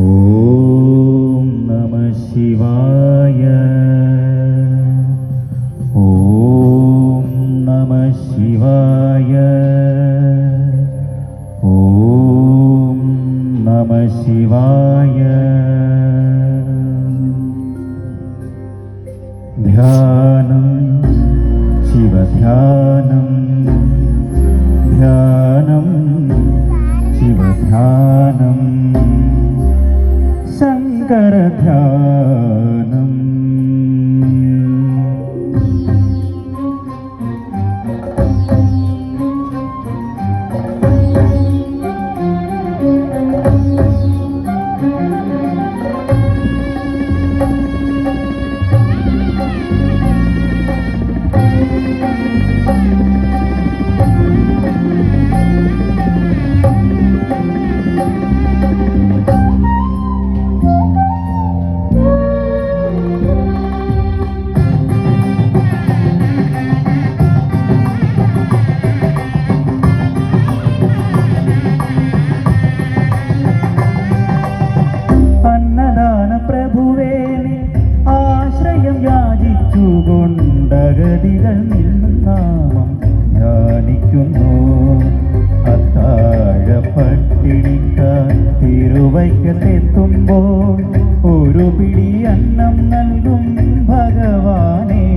ഓം നമഃ ശിവായ. ഓം നമഃ ശിവായ. ഓം നമഃ ശിവായ. ധ്യാനം ശിവധ്യാനം, ധ്യാനം ശിവധ്യാനം, ശങ്കരധ്യാനം. ഗതികൾ നാമം ധ്യാനിക്കുന്നു. അത്താഴ പട്ടിണിക്കാർ തിരുവൈക്കത്തെത്തുമ്പോൾ ഒരു പിടി അന്നം നൽകും ഭഗവാനേ.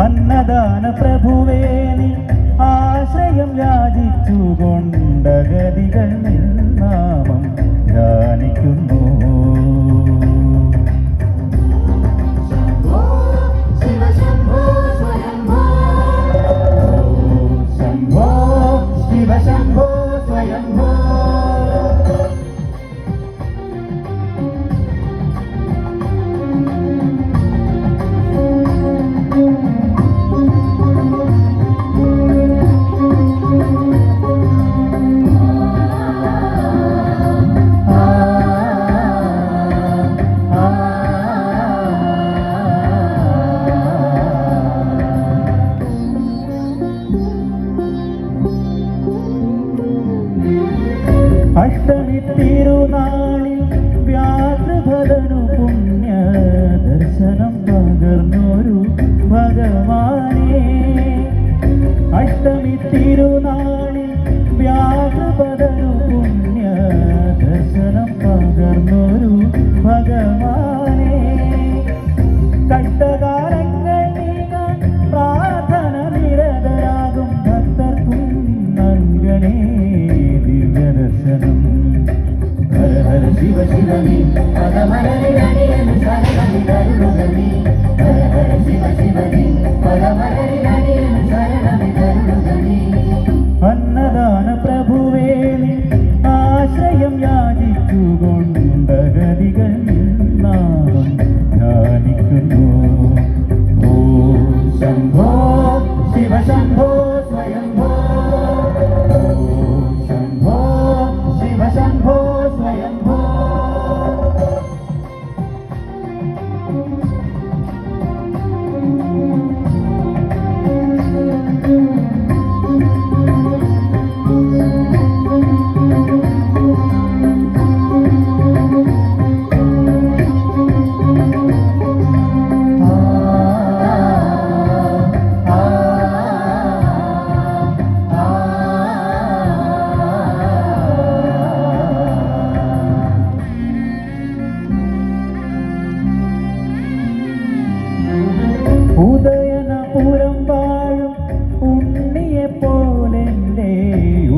അന്നദാന പ്രഭുവേ നീ ആശ്രയം യാചിച്ചുകൊണ്ട് ഗതികൾ നാമം ധ്യാനിക്കുന്നു. അഷ്ടമി തിരുനാളിൽ വ്യാസഭദനു പുണ്യ ദർശനം പകർന്നൊരു ഭഗവാനേ. അഷ്ടമി തിരുനാളിൽ വ്യാസഭദനു പുണ്യ ദർശനം പകർന്നൊരു ഭഗവാനേ. കഷ്ടകാലങ്ങൾ നീങ്ങാൻ പ്രാർത്ഥന നിരതരാകും ഭക്തർക്കും നൽകണേ ദിവ്യദർശനം. ഹര ഹര ശിവ ശിവനീ പദമലരിലടിയനു ശരണമിതരുളുകനീ. ഹര ഹര ശിവ ശിവനീ പദമലരിലടിയനു ശരണമിതരുളുകനീ. അന്നദാന പ്രഭുവേ നീ ആശ്രയം യാചിച്ചുകൊണ്ട് ഗതികൾ നാമം ധ്യാനിക്കുന്നു. ഓം ശംഭോ ശിവ ശംഭോ സ്വയംഭോ. ശംഭോ സ്വയംഭോ. ഉദയനപുരം വാഴും ഉണ്ണിയെപ്പോലെൻ്റെ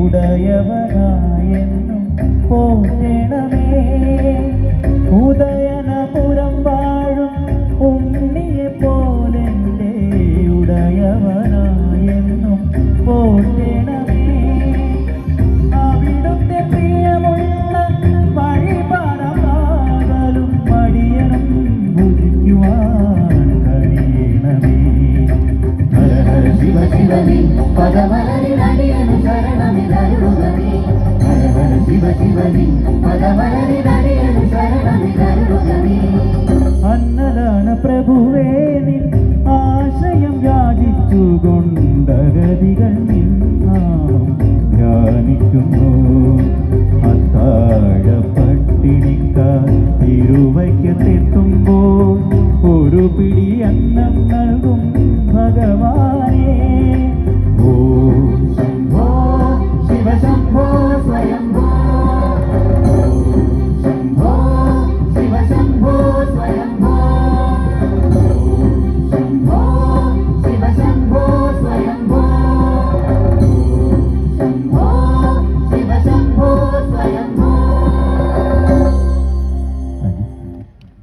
ഉടയവനായെന്നും പോറ്റണമേ. ഉദയനപുരം വാഴും ഉണ്ണിയെപ്പോലെൻ്റെ ഉടയവനായെന്നും പോറ്റണമേ. അവിടുത്തെ പ്രിയമുള്ള വഴിപാടമാകലും മടിയനും ഭുജിക്കുവാൻ കഴിയണമേ. ഹര ഹര ശിവ ശിവനീ പദമലരിലടിയനു ശരണമിതരുളുകനീ. ഹര ഹര ശിവ ശിവനീ പദമലരിലടിയനു ശരണമിതരുളുകനീ. അന്നദാന പ്രഭുവേ നിൻ ആശ്രയം യാചിച്ചുകൊണ്ട് ഗതികൾ നാം ധ്യാനിക്കുന്നു. നൽകും ഭഗവാൻ